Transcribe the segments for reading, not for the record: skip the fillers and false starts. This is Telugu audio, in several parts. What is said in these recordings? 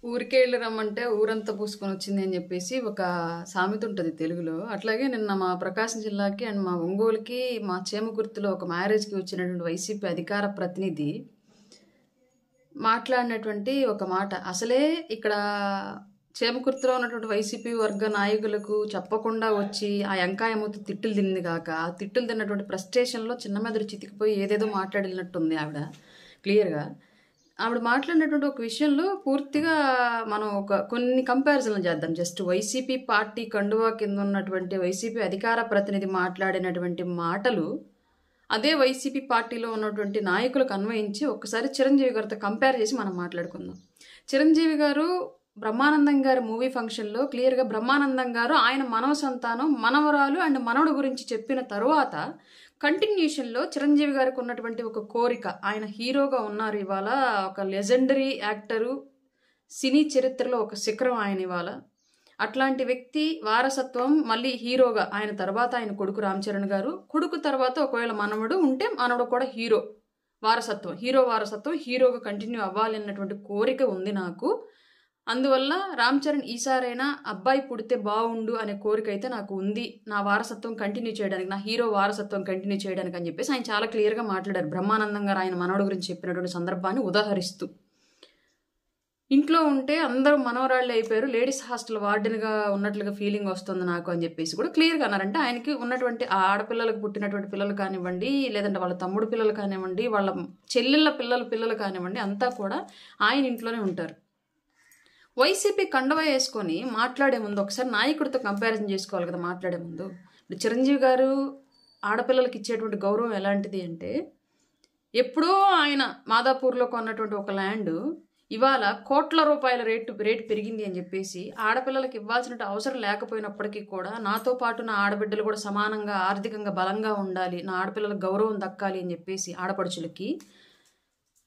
ఊరికే వెళ్ళి రమ్మంటే ఊరంతా పూసుకొని వచ్చింది అని చెప్పేసి ఒక సామెత ఉంటుంది తెలుగులో. అట్లాగే నిన్న మా ప్రకాశం జిల్లాకి అండ్ మా ఒంగోలుకి మా చేమకుర్తిలో ఒక మ్యారేజ్కి వచ్చినటువంటి వైసీపీ అధికార ప్రతినిధి మాట్లాడినటువంటి ఒక మాట. అసలే ఇక్కడ చేమకుర్తిలో ఉన్నటువంటి వైసీపీ వర్గ నాయకులకు చెప్పకుండా వచ్చి ఆ ఎంకాయమ్మతో తిట్టులు తింది కాక, ఆ తిట్టులు తిన్నటువంటి ఫ్రస్ట్రేషన్లో చిన్న మెదడు చితికిపోయి ఏదేదో మాట్లాడినట్టుంది ఆవిడ. క్లియర్గా ఆవిడ మాట్లాడినటువంటి ఒక విషయంలో పూర్తిగా మనం కొన్ని కంపారిజన్లు చేద్దాం. జస్ట్ వైసీపీ పార్టీ కండువా కింద ఉన్నటువంటి వైసీపీ అధికార ప్రతినిధి మాట్లాడినటువంటి మాటలు అదే వైసీపీ పార్టీలో ఉన్నటువంటి నాయకులకు అన్వయించి ఒక్కసారి చిరంజీవి గారితో కంపేర్ చేసి మనం మాట్లాడుకుందాం. చిరంజీవి గారు బ్రహ్మానందం గారి మూవీ ఫంక్షన్లో క్లియర్గా బ్రహ్మానందం గారు ఆయన మనవ సంతానం, మనవరాలు అండ్ మనవడు గురించి చెప్పిన తరువాత కంటిన్యూషన్లో చిరంజీవి గారికి ఉన్నటువంటి ఒక కోరిక, ఆయన హీరోగా ఉన్నారు ఇవాళ, ఒక లెజెండరీ యాక్టరు, సినీ చరిత్రలో ఒక శిఖరం ఆయన ఇవాళ. అట్లాంటి వ్యక్తి వారసత్వం మళ్ళీ హీరోగా ఆయన తర్వాత ఆయన కొడుకు రామ్ చరణ్ గారు, కొడుకు తర్వాత ఒకవేళ మనవడు ఉంటే మనవడు కూడా హీరో వారసత్వం హీరోగా కంటిన్యూ అవ్వాలి అన్నటువంటి కోరిక ఉంది నాకు. అందువల్ల రామ్ చరణ్ ఈసారైనా అబ్బాయి పుడితే బాగుండు అనే కోరిక అయితే నాకు ఉంది, నా వారసత్వం కంటిన్యూ చేయడానికి, నా హీరో వారసత్వం కంటిన్యూ చేయడానికి అని చెప్పేసి ఆయన చాలా క్లియర్గా మాట్లాడారు. బ్రహ్మానందం గారు ఆయన మనవడు గురించి చెప్పినటువంటి సందర్భాన్ని ఉదాహరిస్తూ, ఇంట్లో ఉంటే అందరూ మనవరాళ్ళు అయిపోయారు, లేడీస్ హాస్టల్ వార్డెన్గా ఉన్నట్లుగా ఫీలింగ్ వస్తుంది నాకు అని చెప్పేసి కూడా క్లియర్గా అన్నారంటే ఆయనకి ఉన్నటువంటి ఆ ఆడపిల్లలకు పుట్టినటువంటి పిల్లలు కానివ్వండి, లేదంటే వాళ్ళ తమ్ముడు పిల్లలు కానివ్వండి, వాళ్ళ చెల్లెళ్ళ పిల్లలు కానివ్వండి, అంతా కూడా ఆయన ఇంట్లోనే ఉంటారు. వైసీపీ కండవ వేసుకొని మాట్లాడే ముందు ఒకసారి నాయకుడితో కంపారిజన్ చేసుకోవాలి కదా మాట్లాడే ముందు. ఇప్పుడు చిరంజీవి గారు ఆడపిల్లలకి ఇచ్చేటువంటి గౌరవం ఎలాంటిది అంటే, ఎప్పుడో ఆయన మాదాపూర్లో కొన్నటువంటి ఒక ల్యాండ్ ఇవాళ కోట్ల రూపాయల రేటు పెరిగింది అని చెప్పేసి ఆడపిల్లలకి ఇవ్వాల్సిన అవసరం లేకపోయినప్పటికీ కూడా నాతో పాటు నా ఆడబిడ్డలు కూడా సమానంగా ఆర్థికంగా బలంగా ఉండాలి, నా ఆడపిల్లలకు గౌరవం దక్కాలి అని చెప్పేసి ఆడపడుచులకి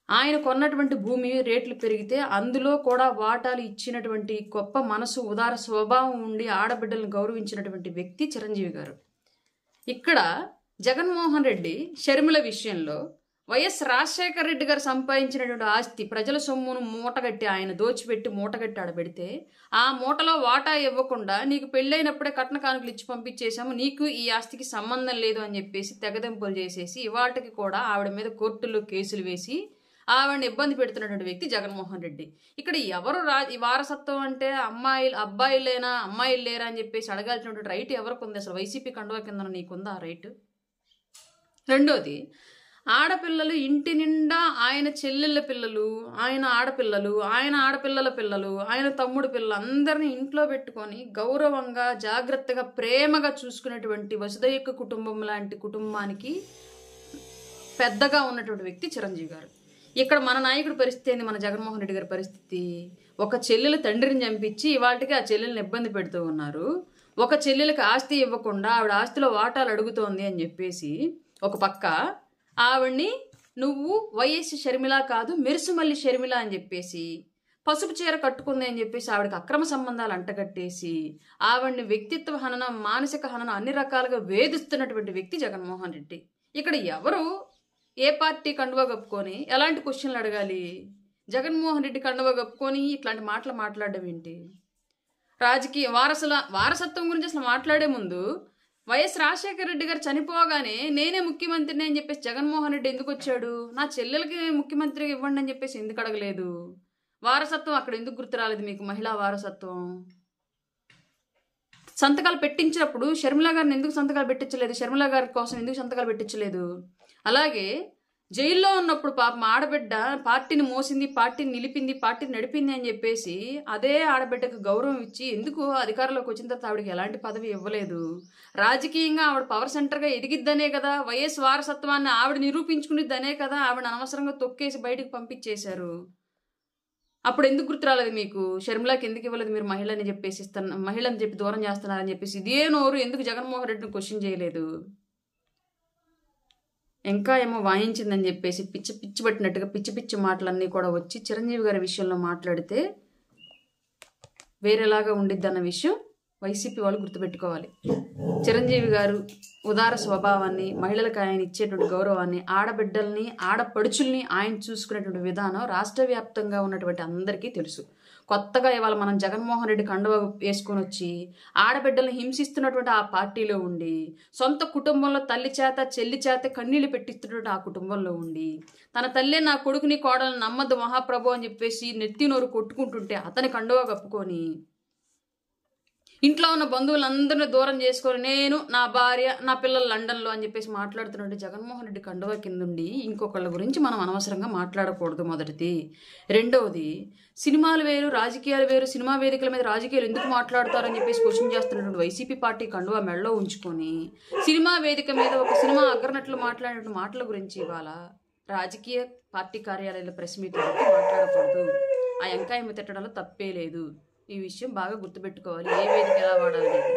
ఆయన కొన్నటువంటి భూమి రేట్లు పెరిగితే అందులో కూడా వాటాలు ఇచ్చినటువంటి గొప్ప మనసు, ఉదార స్వభావం ఉండి ఆడబిడ్డలను గౌరవించినటువంటి వ్యక్తి చిరంజీవి గారు. ఇక్కడ జగన్మోహన్ రెడ్డి షర్మిల విషయంలో వైఎస్ రాజశేఖర రెడ్డి గారు సంపాదించినటువంటి ఆస్తి ప్రజల సొమ్మును మూటగట్టి ఆయన దోచిపెట్టి మూటగట్టి ఆడబెడితే ఆ మూటలో వాటా ఇవ్వకుండా నీకు పెళ్ళైనప్పుడే కట్న కానుకలు ఇచ్చి పంపించేశాము, నీకు ఈ ఆస్తికి సంబంధం లేదు అని చెప్పేసి తెగదెంపులు చేసేసి ఇవాటికి కూడా ఆవిడ మీద కోర్టుల్లో కేసులు వేసి ఆవిడని ఇబ్బంది పెడుతున్నటువంటి వ్యక్తి జగన్మోహన్ రెడ్డి. ఇక్కడ ఎవరు ఈ వారసత్వం అంటే అబ్బాయిలేనా అమ్మాయిలు లేరా అని చెప్పేసి అడగాల్సినటువంటి రైట్ ఎవరికి ఉంది? అసలు వైసీపీ కండువా కింద నీకుందా ఆ రైట్? రెండోది, ఆడపిల్లలు ఇంటి నిండా ఆయన చెల్లెళ్ళ పిల్లలు, ఆయన ఆడపిల్లలు, ఆయన ఆడపిల్లల పిల్లలు, ఆయన తమ్ముడు పిల్లలు అందరినీ ఇంట్లో పెట్టుకొని గౌరవంగా జాగ్రత్తగా ప్రేమగా చూసుకునేటువంటి వసుదైక కుటుంబం లాంటి కుటుంబానికి పెద్దగా ఉన్నటువంటి వ్యక్తి చిరంజీవి గారు. ఇక్కడ మన నాయకుడి పరిస్థితి ఏంది? మన జగన్మోహన్ రెడ్డి గారి పరిస్థితి, ఒక చెల్లెలు తండ్రిని చంపించి ఇవాళకి ఆ చెల్లెల్ని ఇబ్బంది పెడుతూ ఉన్నారు. ఒక చెల్లెలకి ఆస్తి ఇవ్వకుండా ఆవిడ ఆస్తిలో వాటాలు అడుగుతోంది అని చెప్పేసి ఒక పక్క ఆవిడ్ని నువ్వు వైఎస్ షర్మిల కాదు మెరుసుమల్లి షర్మిల అని చెప్పేసి పసుపు చీర కట్టుకుంది అని చెప్పేసి ఆవిడకి అక్రమ సంబంధాలు అంటగట్టేసి ఆవిడ్ని వ్యక్తిత్వ హననం, మానసిక హననం అన్ని రకాలుగా వేధిస్తున్నటువంటి వ్యక్తి జగన్మోహన్ రెడ్డి. ఇక్కడ ఎవరు ఏ పార్టీ కండువా కప్పుకొని ఎలాంటి క్వశ్చన్లు అడగాలి? జగన్మోహన్ రెడ్డి కండువా కప్పుకొని ఇట్లాంటి మాటలు మాట్లాడడం ఏంటి? రాజకీయ వారసత్వం గురించి అసలు మాట్లాడే ముందు వైఎస్ రాజశేఖర రెడ్డి గారు చనిపోగానే నేనే ముఖ్యమంత్రిని అని చెప్పేసి జగన్మోహన్ రెడ్డి ఎందుకు వచ్చాడు? నా చెల్లెలకి ముఖ్యమంత్రిగా ఇవ్వండి అని చెప్పేసి ఎందుకు అడగలేదు? వారసత్వం అక్కడ ఎందుకు గుర్తు రాలేదు మీకు? మహిళా వారసత్వం సంతకాలు పెట్టించినప్పుడు షర్మిల గారిని ఎందుకు సంతకాలు పెట్టించలేదు? షర్మిల గారి కోసం ఎందుకు సంతకాలు పెట్టించలేదు? అలాగే జైల్లో ఉన్నప్పుడు పాపం ఆడబిడ్డ పార్టీని మోసింది, పార్టీని నిలిపింది, పార్టీని నడిపింది అని చెప్పేసి అదే ఆడబిడ్డకు గౌరవం ఇచ్చి ఎందుకు అధికారంలోకి వచ్చిన తర్వాత ఆవిడకి ఎలాంటి పదవి ఇవ్వలేదు? రాజకీయంగా ఆవిడ పవర్ సెంటర్గా ఎదిగిద్దనే కదా, వైఎస్ వారసత్వాన్ని ఆవిడ నిరూపించుకునిద్దనే కదా ఆవిడ అనవసరంగా తొక్కేసి బయటకు పంపించేశారు. అప్పుడు ఎందుకు గుర్తు రాలేదు మీకు? షర్మిలాకి ఎందుకు ఇవ్వలేదు మీరు మహిళని చెప్పేసి, మహిళని చెప్పి దూరం చేస్తున్నారని చెప్పేసి ఇదే నోరు ఎందుకు జగన్మోహన్ రెడ్డిని క్వశ్చన్ చేయలేదు? ఇంకా ఏమో వాయించిందని చెప్పేసి పిచ్చి పట్టినట్టుగా పిచ్చి మాటలన్నీ కూడా వచ్చి చిరంజీవి గారి విషయంలో మాట్లాడితే వేరేలాగా ఉండిద్ది అన్న విషయం వైసీపీ వాళ్ళు గుర్తుపెట్టుకోవాలి. చిరంజీవి గారు ఉదార స్వభావాన్ని, మహిళలకు ఆయన ఇచ్చేటువంటి గౌరవాన్ని, ఆడబిడ్డల్ని ఆడపడుచుల్ని ఆయన చూసుకునేటువంటి విధానం రాష్ట్ర వ్యాప్తంగా ఉన్నటువంటి అందరికీ తెలుసు. కొత్తగా ఇవాళ మనం జగన్మోహన్ రెడ్డి కండువా వేసుకొని వచ్చి ఆడబిడ్డల్ని హింసిస్తున్నటువంటి ఆ పార్టీలో ఉండి, సొంత కుటుంబంలో తల్లి చేత చెల్లి చేత కన్నీళ్లు పెట్టిస్తున్నటువంటి ఆ కుటుంబంలో ఉండి, తన తల్లే నా కొడుకుని కోడల్ని నమ్మద్దు మహాప్రభు అని చెప్పేసి నెత్తి నోరు కొట్టుకుంటుంటే అతని కండువా కప్పుకొని ఇంట్లో ఉన్న బంధువులందరినీ దూరం చేసుకొని నేను, నా భార్య, నా పిల్లలు లండన్లో అని చెప్పేసి మాట్లాడుతున్నట్టు జగన్మోహన్ రెడ్డి కండువా కిందుండి ఇంకొకళ్ళ గురించి మనం అనవసరంగా మాట్లాడకూడదు. మొదటిది. రెండవది, సినిమాలు వేరు రాజకీయాలు వేరు, సినిమా వేదికల మీద రాజకీయాలు ఎందుకు మాట్లాడతారని చెప్పేసి క్వశ్చన్ చేస్తున్నటువంటి వైసీపీ పార్టీ కండువా మెడలో ఉంచుకొని సినిమా వేదిక మీద ఒక సినిమా అగ్రనట్లు మాట్లాడినటువంటి మాటల గురించి ఇవాళ రాజకీయ పార్టీ కార్యాలయాల ప్రెస్ మీట్ మాట్లాడకూడదు. ఆ ఎంకాయమ్మ తిట్టడంలో తప్పే లేదు. ఈ విషయం బాగా గుర్తుపెట్టుకోవాలి. ఏ వేదిక ఎలా వాడాలి అనేది.